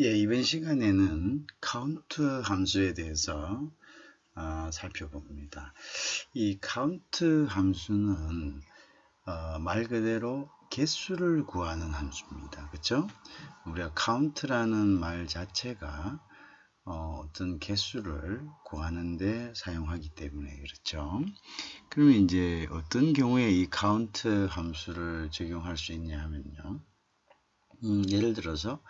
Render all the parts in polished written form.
예, 이번 시간에는 카운트 함수에 대해서 살펴봅니다. 이 카운트 함수는 말 그대로 개수를 구하는 함수입니다. 그렇죠? 우리가 카운트라는 말 자체가 어떤 개수를 구하는데 사용하기 때문에 그렇죠. 그러면 이제 어떤 경우에 이 카운트 함수를 적용할 수 있냐 하면요. 예를 들어서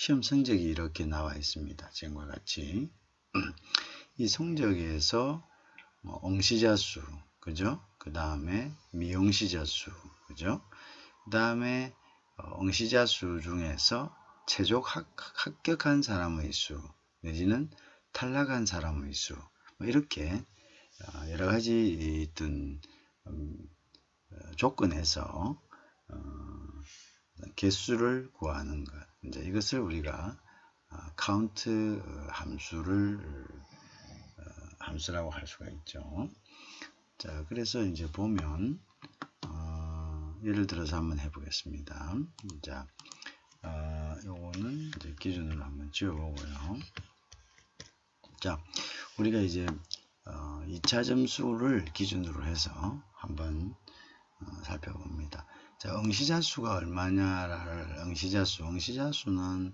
시험 성적이 이렇게 나와 있습니다. 지금과 같이 이 성적에서 응시자수, 그죠? 그 다음에 미응시자수, 그죠? 그 다음에 응시자수 중에서 최종 합격한 사람의 수 내지는 탈락한 사람의 수, 이렇게 여러 가지 있던 조건에서 개수를 구하는 것. 이제 이것을 우리가 카운트 함수라고 할 수가 있죠. 자, 그래서 이제 보면 예를 들어서 한번 해보겠습니다. 자, 요거는 이제 기준으로 한번 지워보고요. 자, 우리가 이제 2차 점수를 기준으로 해서 한번 살펴봅니다. 자, 응시자수가 얼마냐를 응시자수는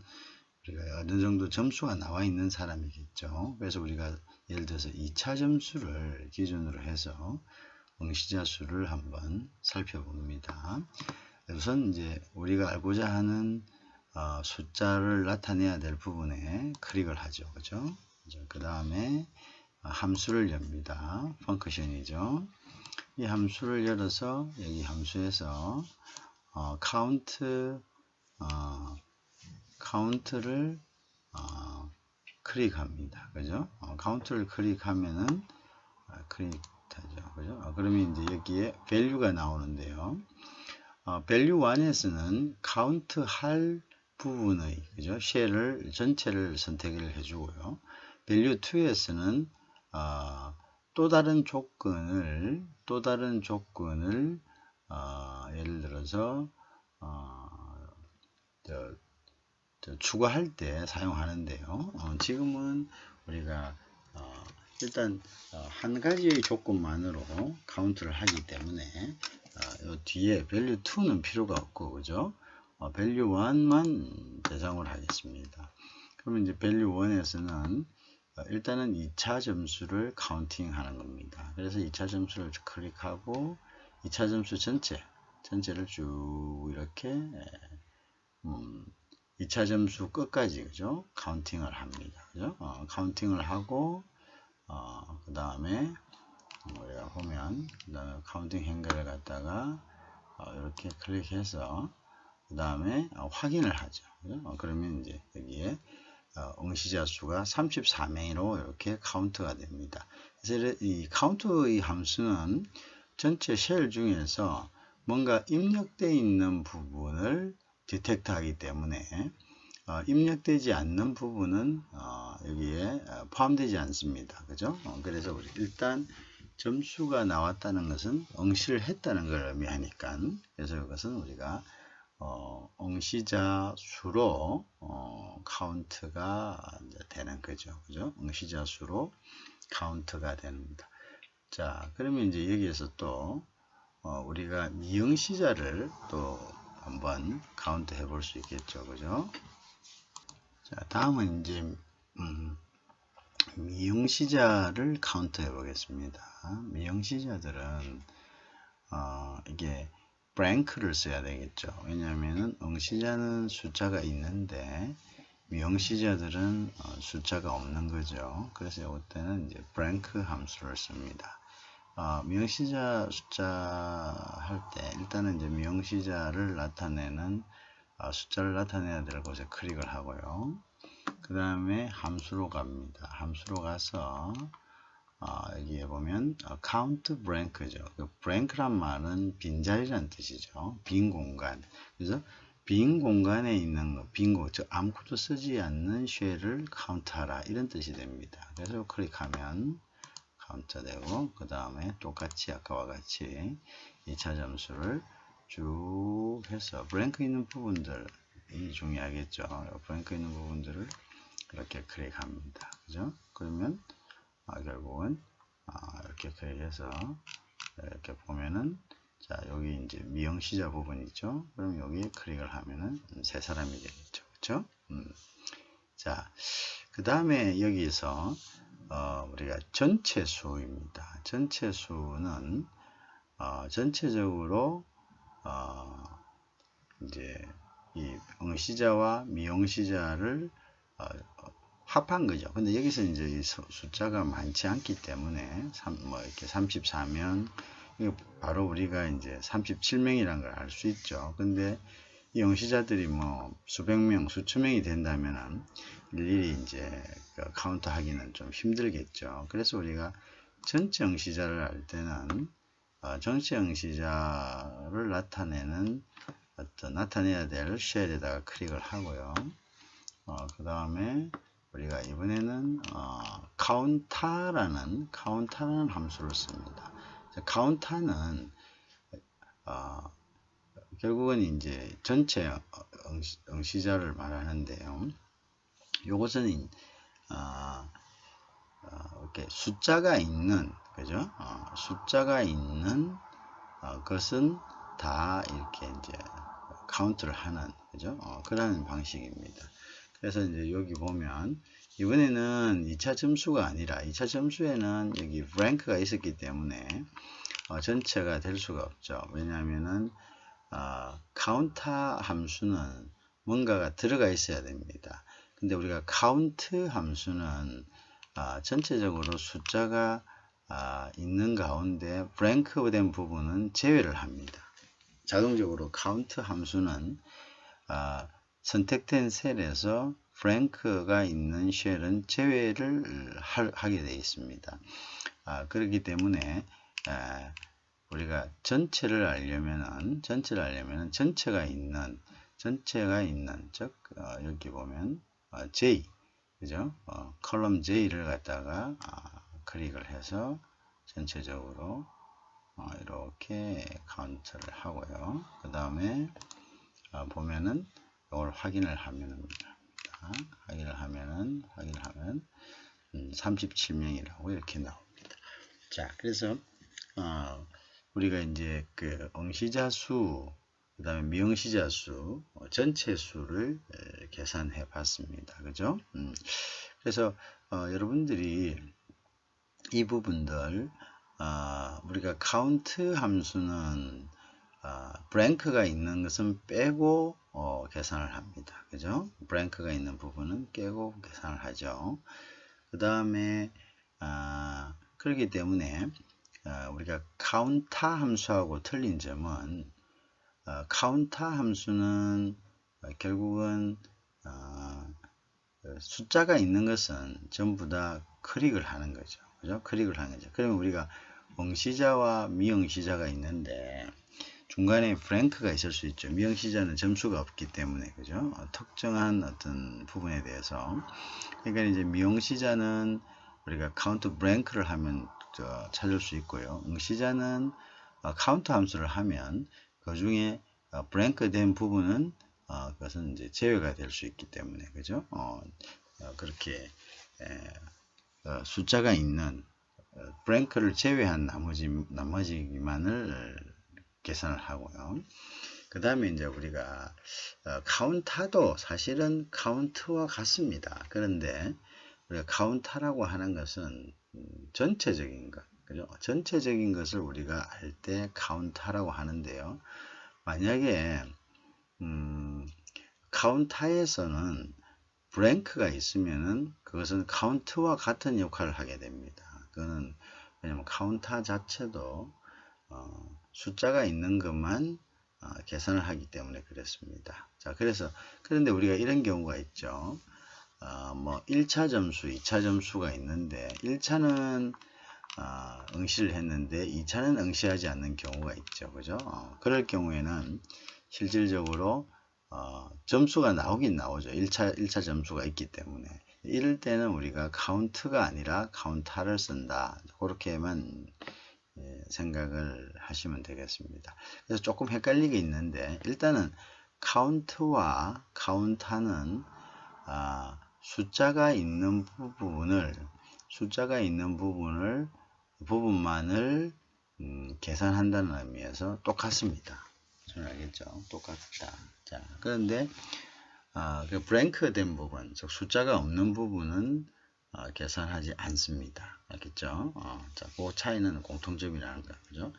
우리가 어느 정도 점수가 나와 있는 사람이겠죠. 그래서 우리가 예를 들어서 2차 점수를 기준으로 해서 응시자수를 한번 살펴봅니다. 우선 이제 우리가 알고자 하는 숫자를 나타내야 될 부분에 클릭을 하죠. 그죠? 그 다음에 함수를 엽니다. 펑크션이죠. 이 함수를 열어서 여기 함수에서 카운트를 클릭합니다. 그죠? 카운트를 클릭하면은 클릭하죠. 그죠? 그러면 이제 여기에 value가 나오는데요. value 1에서는 카운트 할 부분의 그죠? 쉘을 전체를 선택을 해주고요. value 2에서는 또 다른 조건을 예를 들어서 추가할 때 사용하는데요. 지금은 우리가 일단 한 가지의 조건만으로 카운트를 하기 때문에 요 뒤에 value 2는 필요가 없고 그죠? value 1만 대상으로 하겠습니다. 그러면 이제 value 1에서는 일단은 2차 점수를 카운팅 하는 겁니다. 그래서 2차 점수를 클릭하고 2차 점수 전체를 쭉 이렇게 2차 점수 끝까지 그죠? 카운팅을 합니다. 그죠? 카운팅을 하고 그 다음에 우리가 보면 그 다음에 카운팅 행거를 갖다가 이렇게 클릭해서 그 다음에 확인을 하죠. 그죠? 그러면 이제 여기에 응시자 수가 34명으로 이렇게 카운트가 됩니다. 그래서 이 카운트의 함수는 전체 쉘 중에서 뭔가 입력되어 있는 부분을 디텍트 하기 때문에 입력되지 않는 부분은 여기에 포함되지 않습니다. 그죠? 그래서 우리 일단 점수가 나왔다는 것은 응시를 했다는 걸 의미하니까 그래서 이것은 우리가 응시자 수로 카운트가 되는 거죠. 그죠? 응시자 수로 카운트가 됩니다. 자, 그러면 이제 여기에서 또 우리가 미응시자를 또 한번 카운트 해볼 수 있겠죠. 그죠? 자, 다음은 이제 미응시자를 카운트 해 보겠습니다. 미응시자들은 이게 블랭크를 써야 되겠죠. 왜냐하면 응시자는 숫자가 있는데 미응시자들은 숫자가 없는 거죠. 그래서 이때는 이제 블랭크 함수를 씁니다. 미응시자 숫자 할 때 일단은 이제 미응시자를 나타내는 숫자를 나타내야 될 곳에 클릭을 하고요. 그 다음에 함수로 갑니다. 함수로 가서 여기에 보면 count blank죠. 그 blank란 말은 빈자리란 뜻이죠. 빈 공간. 그래서 빈 공간에 있는 거, 즉 아무것도 쓰지 않는 쉘을 카운트하라 이런 뜻이 됩니다. 그래서 클릭하면 카운트 되고 그 다음에 똑같이 아까와 같이 2차 점수를 쭉 해서 블랭크 있는 부분들이 중요하겠죠. 블랭크 있는 부분들을 함수를 이렇게 클릭합니다. 그죠? 그러면 결국은 이렇게 클릭해서 이렇게 보면은 자 여기 이제 미형시자 부분 있죠. 그럼 여기 클릭을 하면은 세 사람이 되겠죠. 그렇죠? 자, 그 다음에 여기서 우리가 전체 수입니다. 전체 수는 전체적으로 이제 이 응시자와 미응시자를 합한 거죠. 근데 여기서 이제 이 숫자가 많지 않기 때문에 뭐 이렇게 34명 바로 우리가 이제 37명이라는 걸 알 수 있죠. 근데 이 응시자들이 뭐 수백 명, 수천 명이 된다면은 일일이 이제 카운트 하기는 좀 힘들겠죠. 그래서 우리가 전체 응시자를 할 때는 전체 응시자를 나타내는 나타내야 될 쉘에다가 클릭을 하고요. 그 다음에 우리가 이번에는 카운타라는 함수를 씁니다. 카운타는 결국은 이제 전체 응시자를 말하는데요. 요것은 이렇게 숫자가 있는 그죠? 숫자가 있는 것은 다 이렇게 이제 카운트를 하는 그죠? 그런 방식입니다. 그래서 이제 여기 보면 이번에는 2차 점수가 아니라 2차 점수에는 여기 랭크가 있었기 때문에 전체가 될 수가 없죠. 왜냐하면은 카운터 함수는 뭔가가 들어가 있어야 됩니다. 근데 우리가 카운트 함수는 전체적으로 숫자가 있는 가운데 브랭크 된 부분은 제외를 합니다. 자동적으로 카운트 함수는 선택된 셀에서 브랭크가 있는 쉘은 제외를 하게 되어 있습니다. 그렇기 때문에 우리가 전체를 알려면은 전체가 있는 즉 여기 보면 J 그죠? 컬럼 J를 갖다가 클릭을 해서 전체적으로 이렇게 카운트를 하고요. 그 다음에 보면은 이걸 확인을 하면 확인을 하면 37명이라고 이렇게 나옵니다. 자, 그래서 우리가 이제 그 응시자 수, 그 다음에 미응시자 수, 전체 수를 계산해 봤습니다. 그죠? 그래서 여러분들이 이 부분들 우리가 카운트 함수는 브랭크가 있는 것은 빼고 계산을 합니다. 그죠? 브랭크가 있는 부분은 빼고 계산을 하죠. 그 다음에 그렇기 때문에 우리가 카운터 함수하고 틀린 점은 카운터 함수는 결국은 숫자가 있는 것은 전부 다 클릭을 하는 거죠. 그죠? 클릭을 하는 거죠. 그러면 우리가 응시자와 미응시자가 있는데 중간에 브랭크가 있을 수 있죠. 미응시자는 점수가 없기 때문에 그죠? 특정한 어떤 부분에 대해서 그러니까 이제 미응시자는 우리가 카운트 브랭크를 하면 찾을 수 있고요. 응시자는 카운트 함수를 하면 그 중에 브랭크 된 부분은 그것은 이제 제외가 될 수 있기 때문에 그죠? 그렇게 숫자가 있는 브랭크를 제외한 나머지만을 계산을 하고요. 그 다음에 이제 우리가 카운터도 사실은 카운트와 같습니다. 그런데 우리가 카운터라고 하는 것은 전체적인 것, 그죠? 전체적인 것을 우리가 할 때 카운터라고 하는데요. 만약에 카운터에서는 브랭크가 있으면은 그것은 카운트와 같은 역할을 하게 됩니다. 그거는 왜냐면 카운터 자체도 숫자가 있는 것만 계산을 하기 때문에 그렇습니다. 자, 그런데 우리가 이런 경우가 있죠. 뭐 1차 점수, 2차 점수가 있는데 1차는 응시를 했는데 2차는 응시하지 않는 경우가 있죠. 그죠? 그럴 경우에는 실질적으로 점수가 나오긴 나오죠. 1차 점수가 있기 때문에. 이럴 때는 우리가 카운트가 아니라 카운터를 쓴다. 그렇게만 생각을 하시면 되겠습니다. 그래서 조금 헷갈리게 있는데 일단은 카운트와 카운터는 숫자가 있는 부분만을 계산한다는 의미에서 똑같습니다. 알겠죠? 똑같다. 자, 그런데 그 블랭크 된 부분, 즉 숫자가 없는 부분은 계산하지 않습니다. 알겠죠? 자, 그 차이는 공통점이라는 거죠.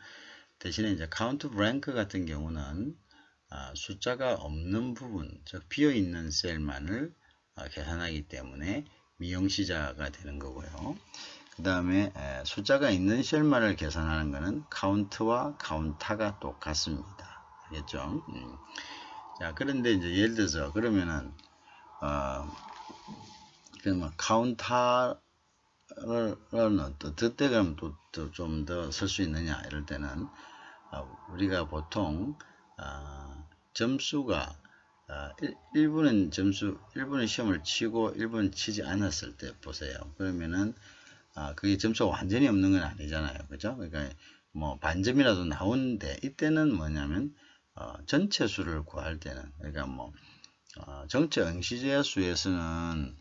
대신에 이제 카운트 블랭크 같은 경우는 숫자가 없는 부분, 즉 비어 있는 셀만을 계산하기 때문에 미형시자가 되는 거고요. 그 다음에 숫자가 있는 셀만을 계산하는 것은 카운트와 카운타가 똑같습니다. 알겠죠? 자, 그런데 이제 예를 들어서 그러면은 그냥 카운타를 어떨 그럼 또 좀 더 쓸 수 있느냐 이럴 때는 우리가 보통 점수가 1분은 시험을 치고 1분 치지 않았을 때 보세요. 그러면은 그게 점수가 완전히 없는 건 아니잖아요. 그죠? 그러니까 뭐 반점이라도 나오는데 이때는 뭐냐면 전체 수를 구할 때는 그러니까 뭐 전체 응시자 수에서는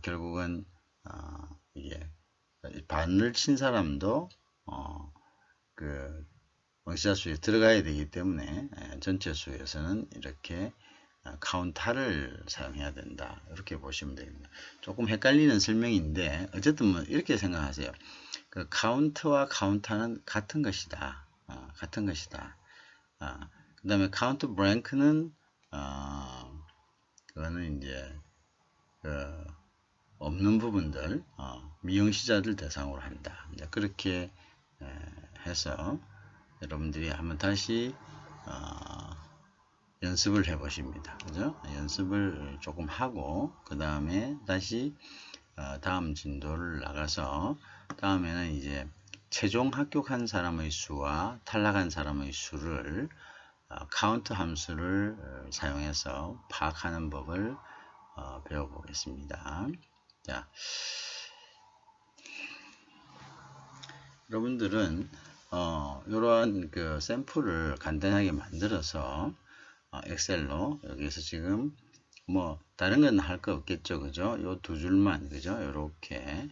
결국은 이게 반을 친 사람도 그 응시자 수에 들어가야 되기 때문에 전체 수에서는 이렇게 카운타를 사용해야 된다. 이렇게 보시면 됩니다. 조금 헷갈리는 설명인데 어쨌든 뭐 이렇게 생각하세요. 그 카운트와 카운타는 같은 것이다. 같은 것이다. 그 다음에 카운트 블랭크는 그거는 이제 없는 부분들 미용시자들 대상으로 한다. 이제 그렇게 해서 여러분들이 한번 다시 연습을 해 보십니다. 그죠? 연습을 조금 하고 그 다음에 다시 다음 진도를 나가서 다음에는 이제 최종 합격한 사람의 수와 탈락한 사람의 수를 카운트 함수를 사용해서 파악하는 법을 배워보겠습니다. 자, 여러분들은 이러한 그 샘플을 간단하게 만들어서 엑셀로 여기서 지금 뭐 다른 건 할 거 없겠죠, 그죠? 요 두 줄만 그죠? 이렇게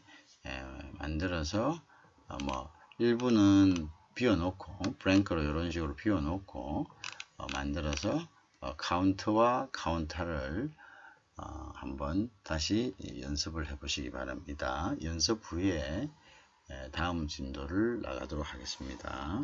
만들어서 뭐 일부는 비워놓고 블랭크로 이런 식으로 비워놓고 만들어서 카운트와 카운터를 한번 다시 연습을 해 보시기 바랍니다. 연습 후에 다음 진도를 나가도록 하겠습니다.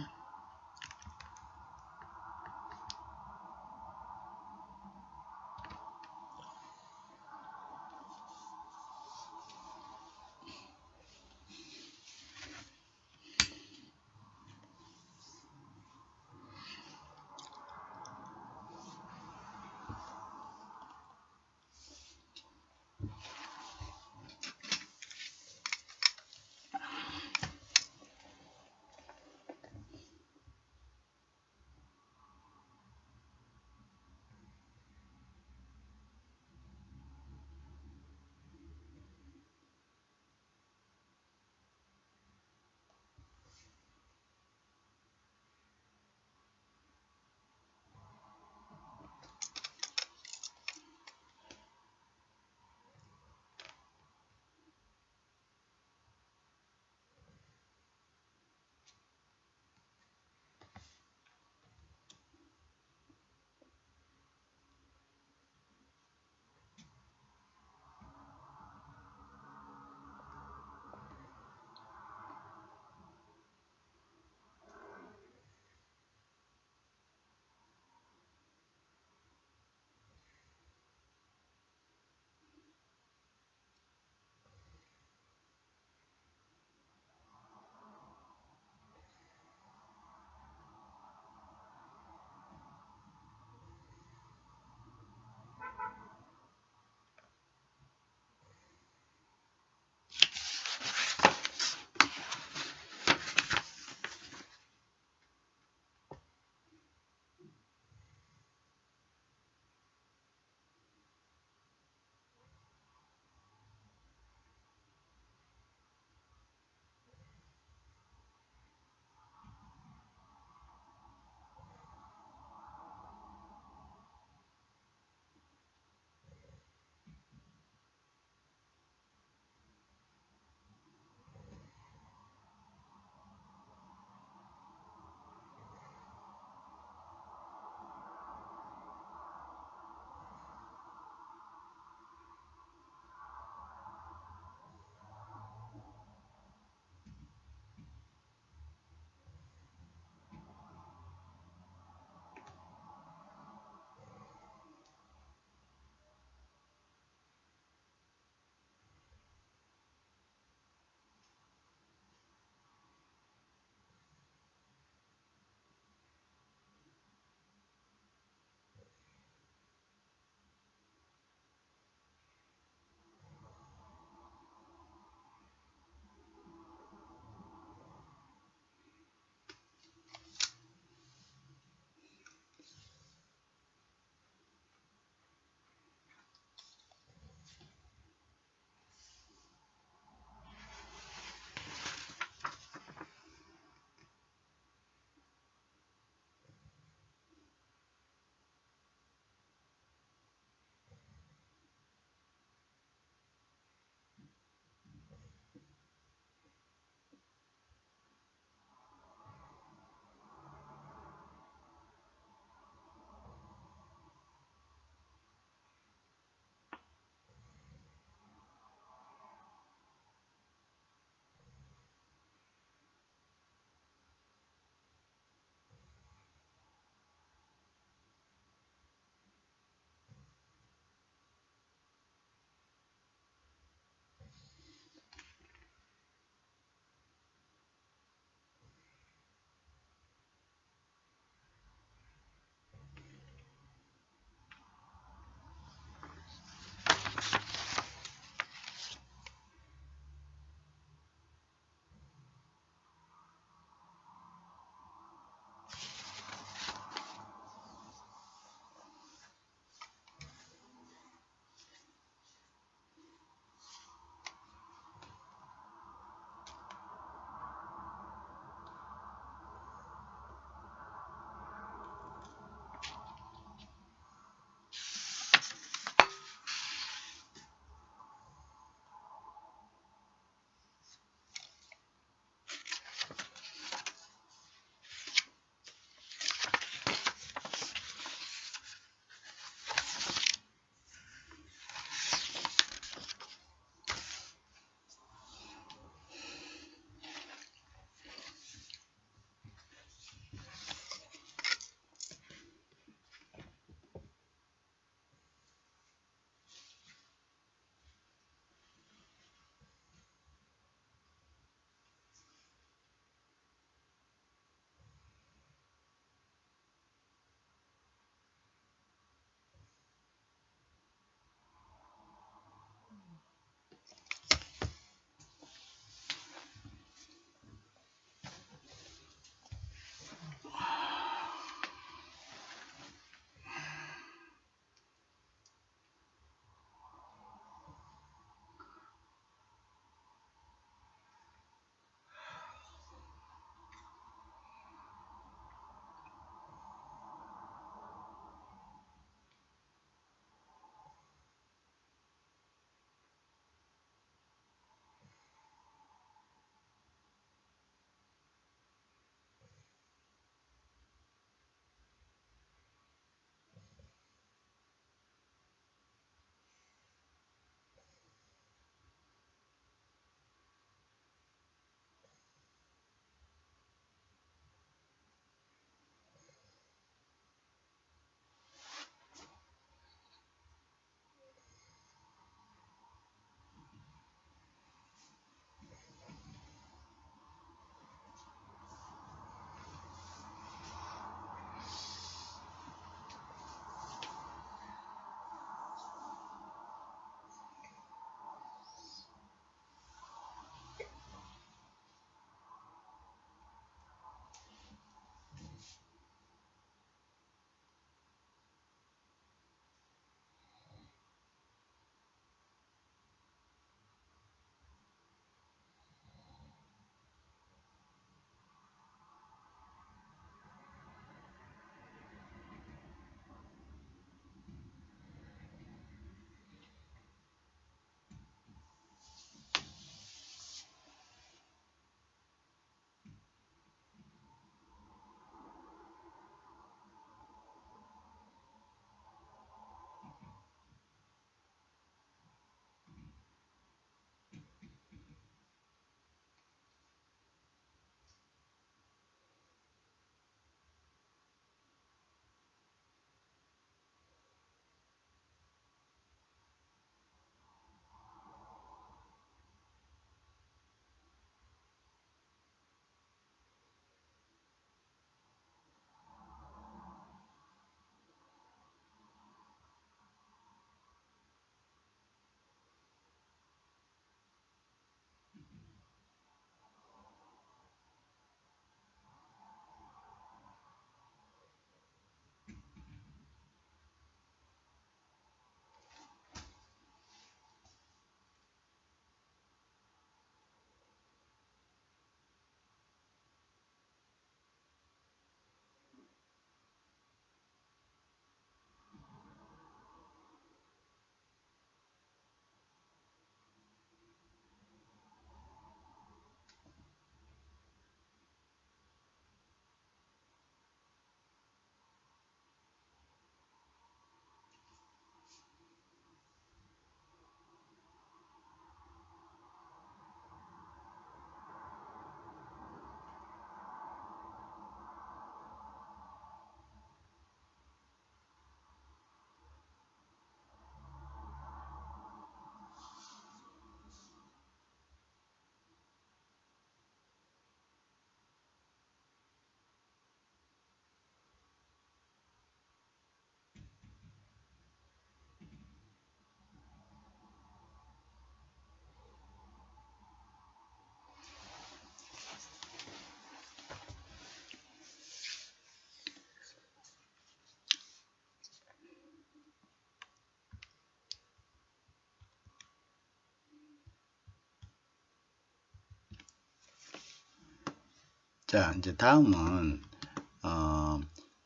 자, 이제 다음은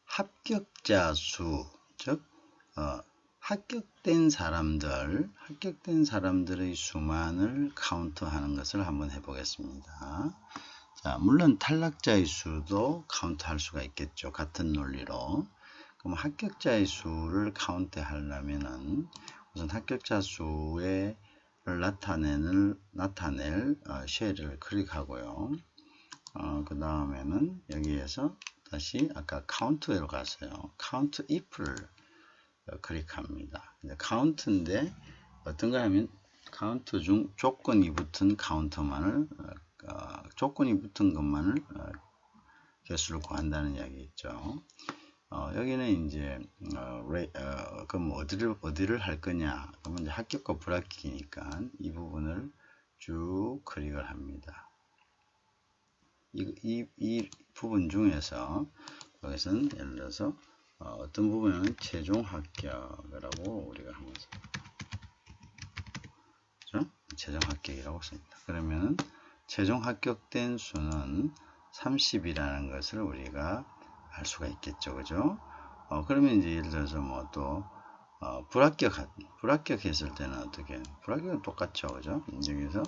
합격자 수, 즉 합격된 사람들의 수만을 카운트하는 것을 한번 해보겠습니다. 자, 물론 탈락자의 수도 카운트할 수가 있겠죠. 같은 논리로. 그럼 합격자의 수를 카운트하려면은 우선 합격자 수를 나타낼 쉘을 클릭하고요. 그 다음에는 여기에서 다시 아까 카운트로 갔어요. 카운트 if를 클릭합니다. 카운트인데 어떤가 하면 카운트 중 조건이 붙은 카운트만을 조건이 붙은 것만을 개수를 구한다는 이야기겠죠. 여기는 이제 그럼 어디를 할 거냐? 그러면 이제 합격과 불합격이니까 이 부분을 쭉 클릭을 합니다. 이 부분 중에서 여기서는 예를 들어서 어떤 부분은 최종 합격이라고 우리가 하면서 그렇죠? 최종 합격이라고 씁니다. 그러면 최종 합격된 수는 30이라는 것을 우리가 알 수가 있겠죠, 그죠? 그러면 이제 예를 들어서 뭐 또 불합격했을 때는 어떻게? 불합격은 똑같죠, 그죠? 여기서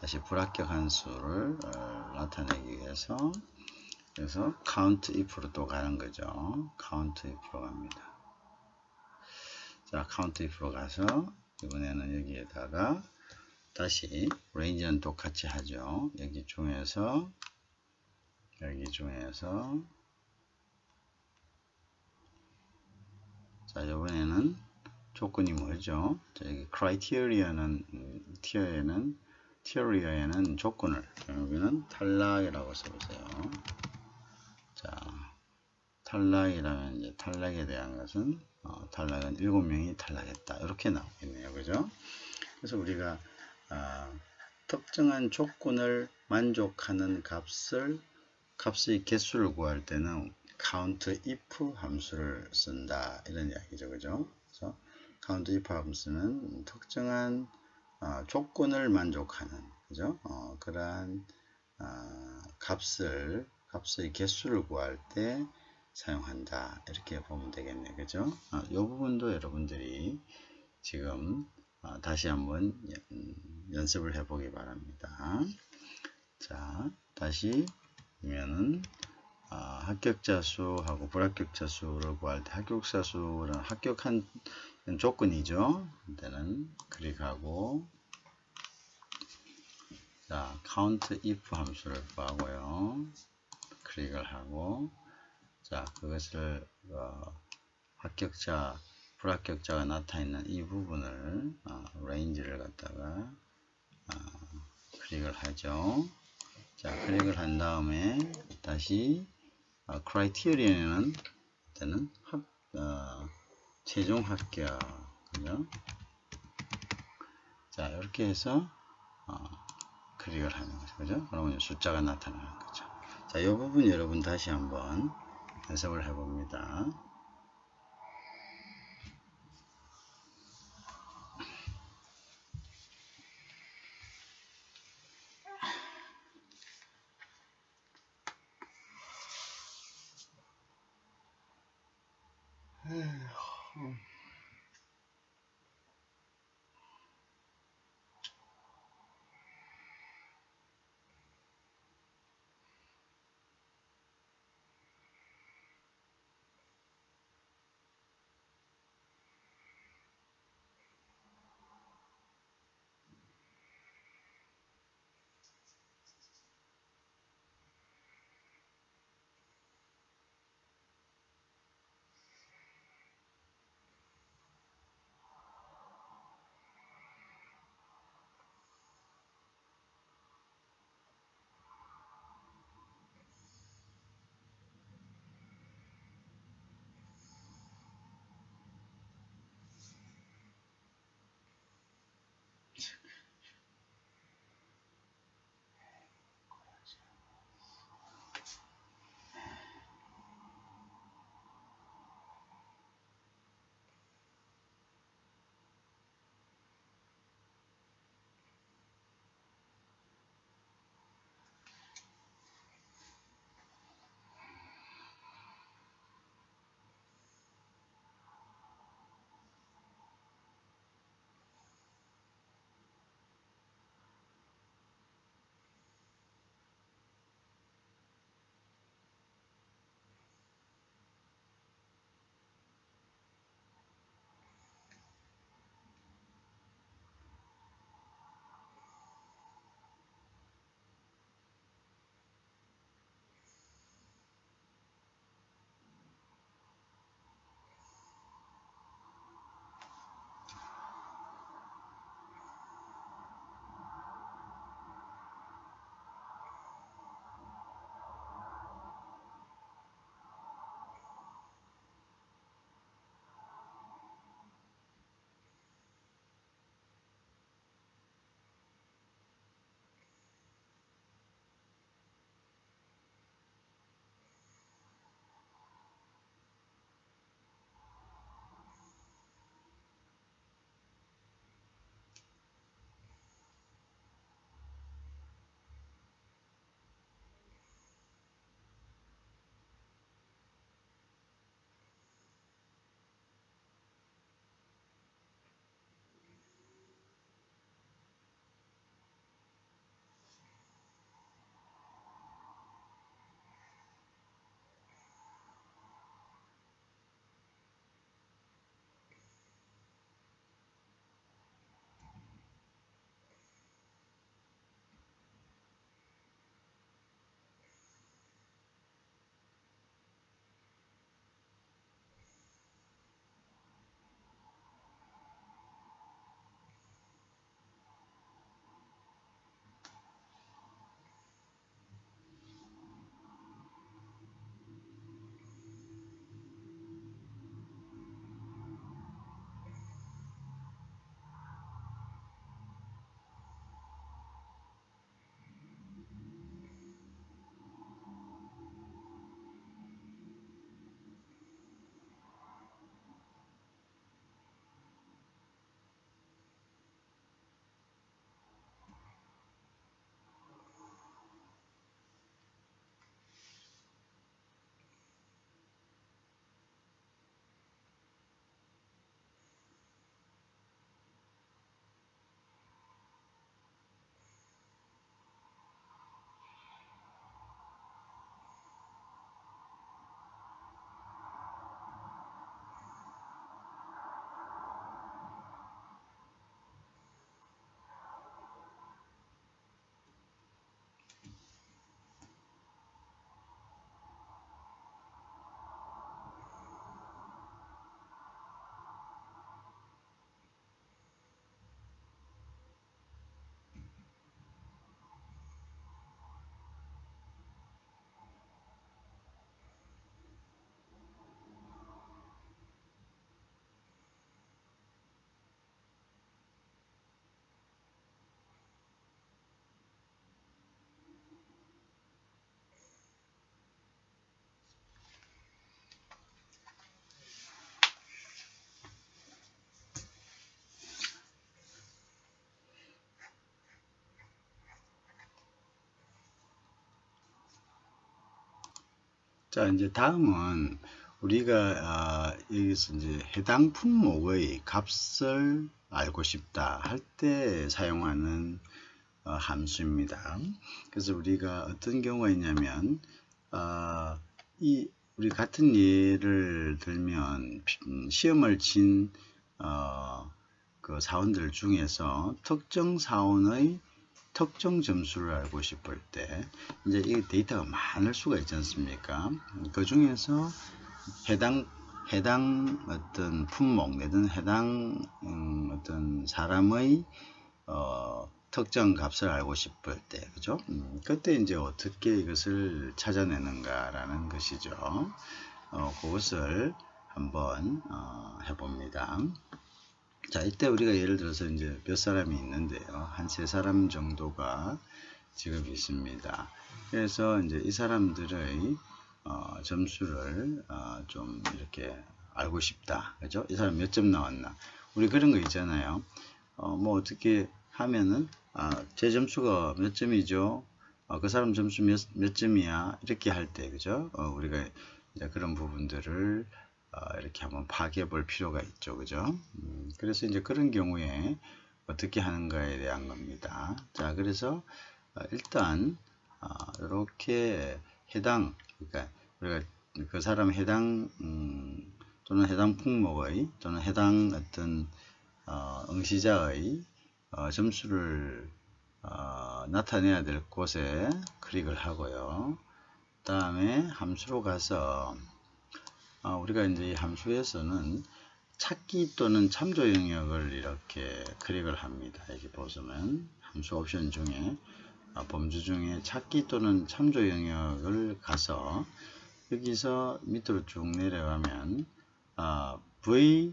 다시 불합격한 수를 나타내기 위해서 그래서 count if로 또 가는 거죠. count if로 갑니다. 자, count if로 가서 이번에는 여기에다가 다시 range는 똑같이 하죠. 여기 중에서 자, 이번에는 조건이 뭐죠? 자, 여기 criteria에는 조건을 여기는 탈락이라고 써보세요. 자, 탈락이라면 이제 탈락에 대한 것은 탈락은 7명이 탈락했다. 이렇게 나오겠네요. 그죠? 그래서 우리가 특정한 조건을 만족하는 값의 개수를 구할 때는 count if 함수를 쓴다. 이런 이야기죠. 그죠? 그래서 count if 함수는 특정한 조건을 만족하는 그죠? 그러한 값의 개수를 구할 때 사용한다. 이렇게 보면 되겠네요. 그죠? 이 부분도 여러분들이 지금 다시 한번 연습을 해보기 바랍니다. 자, 다시 보면은 합격자 수하고 불합격자 수를 구할 때 합격자 수는 합격한 조건이죠. 이때는 클릭하고 자, count if 함수를 구하고요. 클릭을 하고 자, 그것을 합격자, 불합격자가 나타있는 이 부분을 range를 갖다가 클릭을 하죠. 자, 클릭을 한 다음에 다시 criteria는 최종 합격 그죠? 자, 이렇게 해서 클릭을 하는 거죠. 그죠? 그러면 숫자가 나타나는 거죠. 자, 이 부분 여러분 다시 한번 연습을 해봅니다. 자, 이제 다음은 우리가 여기서 이제 해당 품목의 값을 알고 싶다 할 때 사용하는 함수입니다. 그래서 우리가 어떤 경우가 있냐면 우리 같은 예를 들면 시험을 친 그 사원들 중에서 특정 사원의 특정 점수를 알고 싶을 때 이제 이 데이터가 많을 수가 있지 않습니까? 그 중에서 해당 어떤 품목 내든 해당 어떤 사람의 특정 값을 알고 싶을 때, 그죠? 그때 이제 어떻게 이것을 찾아내는가라는 것이죠. 그것을 한번 해봅니다. 자, 이때 우리가 예를 들어서 이제 몇 사람이 있는데요. 한 3사람 정도가 지금 있습니다. 그래서 이제 이 사람들의 점수를 좀 이렇게 알고 싶다. 그죠? 이 사람 몇 점 나왔나? 우리 그런 거 있잖아요. 뭐 어떻게 하면은 제 점수가 몇 점이죠? 그 사람 점수 몇 점이야? 이렇게 할 때, 그죠? 우리가 이제 그런 부분들을 이렇게 한번 파악해 볼 필요가 있죠. 그죠? 그래서 이제 그런 경우에 어떻게 하는가에 대한 겁니다. 자, 그래서 일단 이렇게 해당, 그러니까 우리가 그 사람 해당 또는 해당 품목의 또는 해당 어떤 응시자의 점수를 나타내야 될 곳에 클릭을 하고요. 그 다음에 함수로 가서 우리가 이제 이 함수에서는 찾기 또는 참조 영역을 이렇게 클릭을 합니다. 여기 보시면 함수 옵션 중에 범주 중에 찾기 또는 참조 영역을 가서 여기서 밑으로 쭉 내려가면 V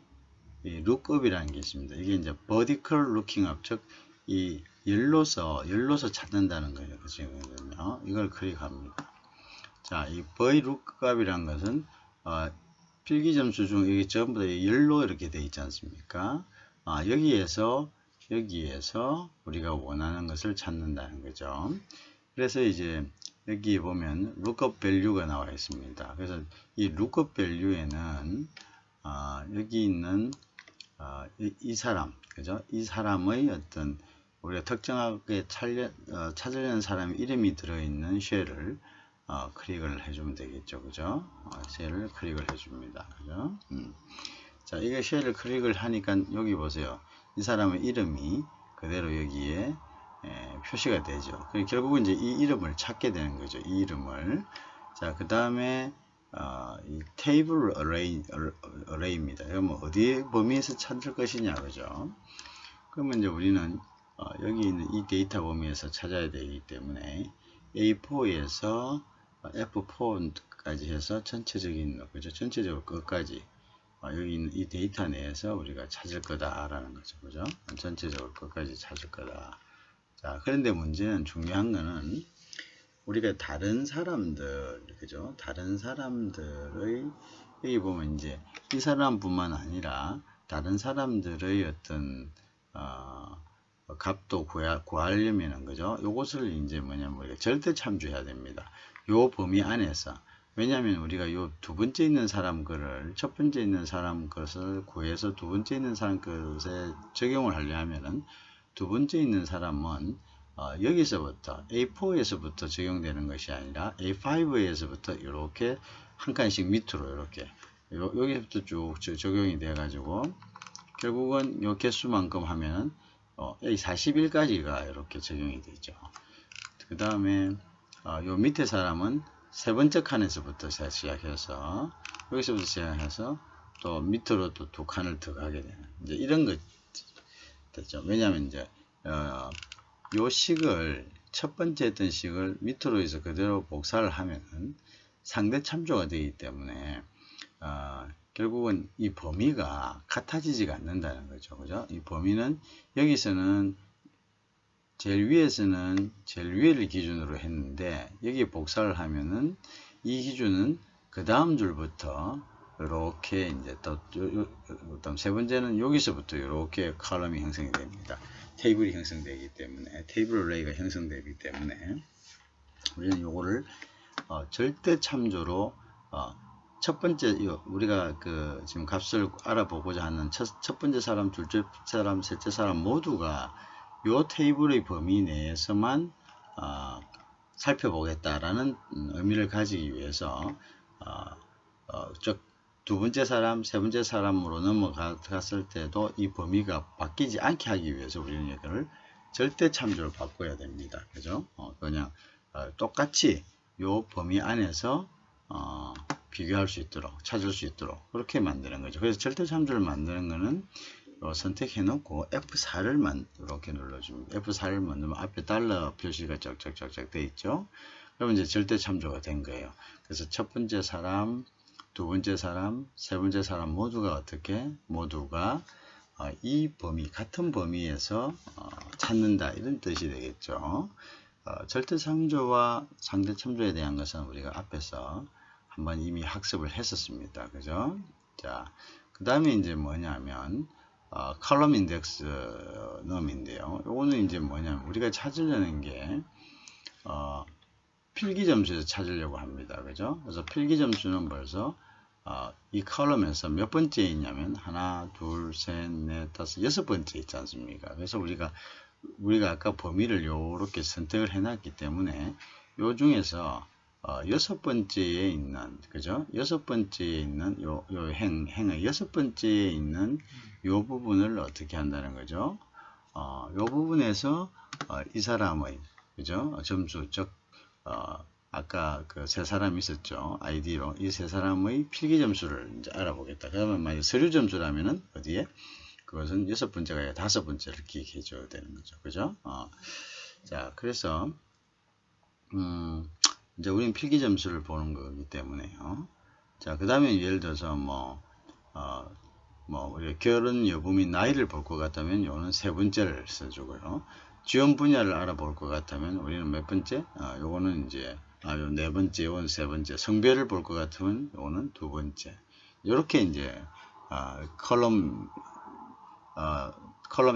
lookup이라는 게 있습니다. 이게 이제 vertical looking up, 즉 이 열로서 찾는다는 거예요. 그죠? 이걸 클릭합니다. 자, 이 V lookup이라는 것은 필기 점수 중 여기 전부 다 열로 이렇게 되어 있지 않습니까? 여기에서 우리가 원하는 것을 찾는다는 거죠. 그래서 이제 여기 보면 lookup value가 나와 있습니다. 그래서 이 lookup value에는 여기 있는 이 사람, 그죠? 이 사람의 어떤 우리가 특정하게 찾으려는 사람의 이름이 들어있는 쉘을 클릭을 해주면 되겠죠, 그죠? 쉘을 클릭을 해줍니다, 그죠? 자, 이게 쉘을 클릭을 하니까 여기 보세요. 이 사람의 이름이 그대로 여기에 표시가 되죠. 결국은 이제 이 이름을 찾게 되는 거죠. 이 이름을. 자, 그 다음에 이 테이블 어레이입니다. 그러면 어디에 범위에서 찾을 것이냐, 그죠? 그러면 이제 우리는 여기 있는 이 데이터 범위에서 찾아야 되기 때문에 A4에서 F4까지 해서 전체적인, 그죠? 전체적으로 끝까지 여기 있는 이 데이터 내에서 우리가 찾을 거다라는 거죠, 그죠? 전체적으로 끝까지 찾을 거다. 자, 그런데 문제는 중요한 거는 우리가 다른 사람들, 그죠? 다른 사람들의 여기 보면 이제 이 사람뿐만 아니라 다른 사람들의 어떤 값도 구하려면은, 그죠? 요것을 이제 뭐냐면 우리가 절대 참조해야 됩니다. 요 범위 안에서. 왜냐하면 우리가 요 두 번째 있는 사람 거를 첫 번째 있는 사람 것을 구해서 두 번째 있는 사람 것에 적용을 하려면은 두 번째 있는 사람은 여기서부터 A4에서부터 적용되는 것이 아니라 A5에서부터 이렇게 한 칸씩 밑으로 이렇게 여기서부터 쭉 적용이 돼 가지고 결국은 요 개수만큼 하면은 A41까지가 이렇게 적용이 되죠. 그 다음에 요 밑에 사람은 세 번째 칸에서부터 시작해서 여기서부터 시작해서 또 밑으로 또 두 칸을 더 가게 되는 이제 이런 거 됐죠. 왜냐하면 이제 요 식을 첫 번째 했던 식을 밑으로 해서 그대로 복사를 하면은 상대 참조가 되기 때문에 결국은 이 범위가 같아지지가 않는다는 거죠. 그죠? 이 범위는 여기서는 제일 위에서는 제일 위를 기준으로 했는데 여기에 복사를 하면은 이 기준은 그 다음 줄부터 이렇게 이제 또 세 번째는 여기서부터 이렇게 컬럼이 형성이 됩니다. 테이블이 형성되기 때문에 테이블 어레이가 형성되기 때문에 우리는 요거를 절대 참조로 첫 번째 우리가 그 지금 값을 알아보고자 하는 첫 번째 사람, 둘째 사람, 셋째 사람 모두가 요 테이블의 범위 내에서만 살펴보겠다라는 의미를 가지기 위해서 두 번째 사람, 세 번째 사람으로 넘어갔을 때도 이 범위가 바뀌지 않게 하기 위해서 우리는 이거를 절대 참조를 바꿔야 됩니다. 그죠? 그냥 똑같이 요 범위 안에서 비교할 수 있도록, 찾을 수 있도록 그렇게 만드는 거죠. 그래서 절대 참조를 만드는 거는 선택해 놓고 F4를 이렇게 눌러줍니다. F4를 누르면 앞에 달러 표시가 쩍쩍쩍쩍 돼 있죠. 그러면 이제 절대 참조가 된 거예요. 그래서 첫 번째 사람, 두 번째 사람, 세 번째 사람 모두가 이 범위, 같은 범위에서 찾는다 이런 뜻이 되겠죠. 절대 참조와 상대 참조에 대한 것은 우리가 앞에서 한번 이미 학습을 했었습니다. 그죠? 자, 그 다음에 이제 뭐냐면 컬럼 인덱스 넘인데요. 요거는 이제 뭐냐면 우리가 찾으려는 게 필기 점수에서 찾으려고 합니다. 그죠? 그래서 필기 점수는 벌써 이 컬럼에서 몇 번째에 있냐면 하나, 둘, 셋, 넷, 다섯, 여섯 번째 있지 않습니까? 그래서 우리가 아까 범위를 요렇게 선택을 해놨기 때문에 요 중에서 여섯 번째에 있는, 그죠? 여섯 번째에 있는 요 행의 여섯 번째에 있는 요 부분을 어떻게 한다는 거죠? 요 부분에서 이 사람의, 그죠? 점수, 즉 아까 그 세 사람 있었죠. 아이디로 이 세 사람의 필기 점수를 이제 알아보겠다. 그러면 만약 서류 점수라면은 어디에? 그것은 여섯 번째가 아니라 다섯 번째를 기억해 줘야 되는 거죠. 그죠? 자, 그래서 이제 우리는 필기 점수를 보는 거기 때문에요. 자, 그 다음에 예를 들어서 우리가 결혼 여부 및 나이를 볼 것 같다면 요는 세 번째를 써주고요. 지원 분야를 알아볼 것 같다면 우리는 몇 번째? 요거는 이제 요 네 번째, 요건 세 번째. 성별을 볼 것 같으면 요거는 두 번째. 이렇게 이제 컬럼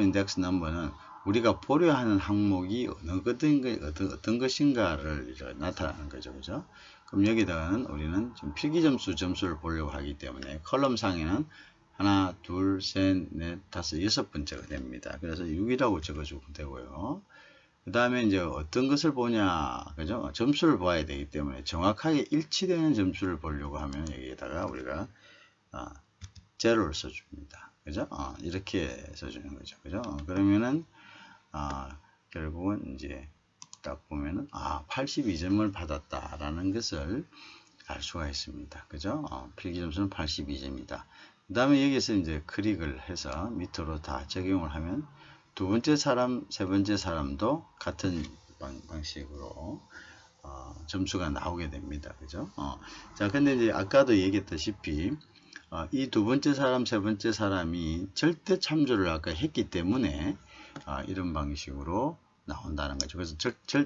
인덱스 넘버는 우리가 보려 하는 항목이 어떤 것인가를 나타나는 거죠. 그죠? 그럼 여기다가는 우리는 지금 필기 점수를 보려고 하기 때문에 컬럼 상에는 하나, 둘, 셋, 넷, 다섯, 여섯 번째가 됩니다. 그래서 6이라고 적어주면 되고요. 그 다음에 이제 어떤 것을 보냐, 그죠? 점수를 봐야 되기 때문에 정확하게 일치되는 점수를 보려고 하면 여기에다가 우리가 제로를 써줍니다. 그죠? 이렇게 써주는 거죠. 그죠? 그러면은 결국은 이제 딱 보면은 82점을 받았다라는 것을 알 수가 있습니다. 그죠? 필기 점수는 82점이다. 그 다음에 여기서 이제 클릭을 해서 밑으로 다 적용을 하면 두 번째 사람, 세 번째 사람도 같은 방식으로 점수가 나오게 됩니다. 그죠? 자, 근데 이제 아까도 얘기했다시피 이 두 번째 사람, 세 번째 사람이 절대 참조를 아까 했기 때문에 이런 방식으로 나온다는 거죠. 그래서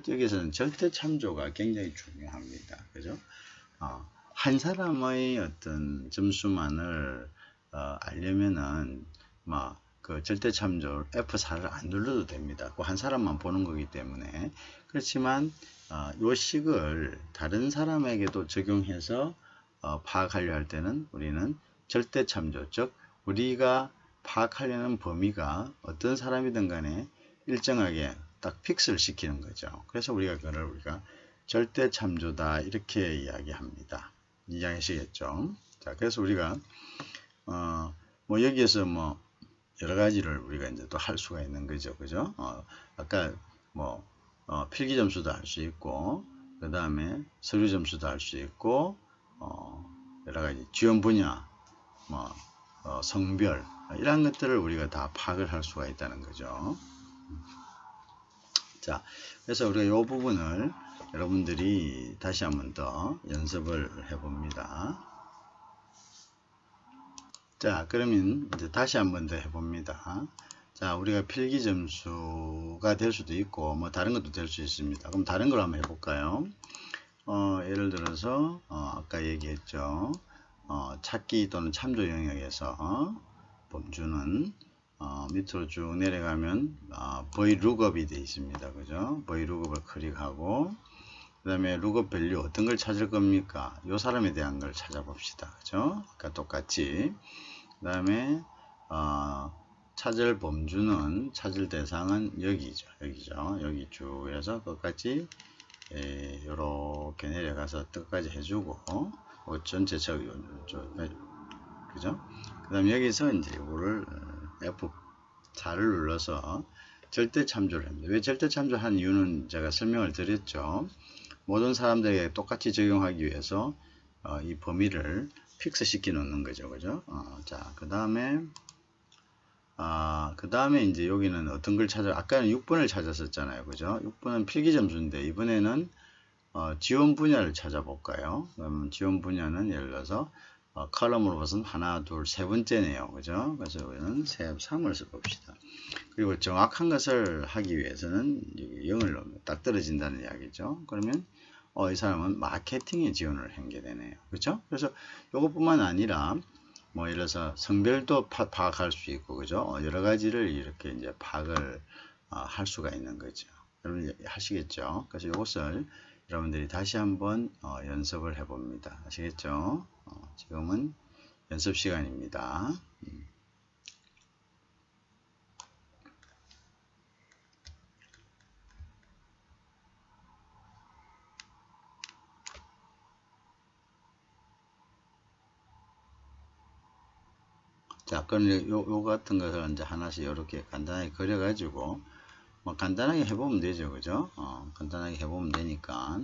여기서는 절대 참조가 굉장히 중요합니다. 그죠? 한 사람의 어떤 점수만을 알려면은 그 절대 참조 F4를 안 눌러도 됩니다. 그 한 사람만 보는 거기 때문에. 그렇지만 요 식을 다른 사람에게도 적용해서 파악하려 할 때는 우리는 절대 참조, 즉 우리가 파악하려는 범위가 어떤 사람이든 간에 일정하게 딱 픽스를 시키는 거죠. 그래서 그거를 절대 참조다 이렇게 이야기합니다. 이해하시겠죠? 자, 그래서 우리가 여기에서 여러 가지를 우리가 이제 또 할 수가 있는 거죠. 그죠? 아까 필기 점수도 할 수 있고, 그 다음에 서류 점수도 할 수 있고, 여러 가지 지원 분야, 성별, 이런 것들을 우리가 다 파악을 할 수가 있다는 거죠. 자, 그래서 우리가 이 부분을 여러분들이 다시 한번 더 연습을 해봅니다. 자, 그러면 이제 다시 한번 더 해봅니다. 자, 우리가 필기 점수가 될 수도 있고, 다른 것도 될 수 있습니다. 그럼 다른 걸 한번 해볼까요? 예를 들어서, 아까 얘기했죠. 찾기 또는 참조 영역에서 범주는 밑으로 쭉 내려가면 VLOOKUP이 되어 있습니다. 그죠? VLOOKUP을 클릭하고 그 다음에 룩업 밸류 어떤 걸 찾을 겁니까? 요 사람에 대한 걸 찾아봅시다. 그죠? 아까 똑같이. 그 다음에 찾을 범주는, 찾을 대상은 여기죠. 여기죠. 여기 쭉 해서 끝까지 요렇게 내려가서 끝까지 해주고, 전체적 그죠? 그 다음에 여기서 이제 이거를 F4를 눌러서 절대 참조를 합니다. 왜 절대 참조한 이유는 제가 설명을 드렸죠. 모든 사람들에게 똑같이 적용하기 위해서 이 범위를 픽스 시켜 놓는 거죠. 그죠? 자, 그 다음에 이제 여기는 어떤 걸 찾아, 아까는 6번을 찾았었잖아요. 그죠? 6번은 필기 점수인데, 이번에는 지원 분야를 찾아볼까요? 그러면 지원 분야는 예를 들어서 컬럼으로 봐서는 하나, 둘, 세 번째네요. 그죠? 그래서 우리는 3을 써봅시다. 그리고 정확한 것을 하기 위해서는 0을 넣으면 딱 떨어진다는 이야기죠. 그러면 이 사람은 마케팅에 지원을 한 게 되네요. 그렇죠? 그래서 이것뿐만 아니라 뭐 예를 들어서 성별도 파악할 수 있고, 그죠? 여러 가지를 이렇게 이제 파악을 할 수가 있는 거죠. 여러분 하시겠죠? 그래서 이것을 여러분들이 다시 한번 연습을 해 봅니다. 아시겠죠? 지금은 연습 시간입니다. 자, 그럼 요 같은 것을 이제 하나씩 이렇게 간단하게 그려가지고, 뭐 간단하게 해보면 되죠. 그죠? 간단하게 해보면 되니까.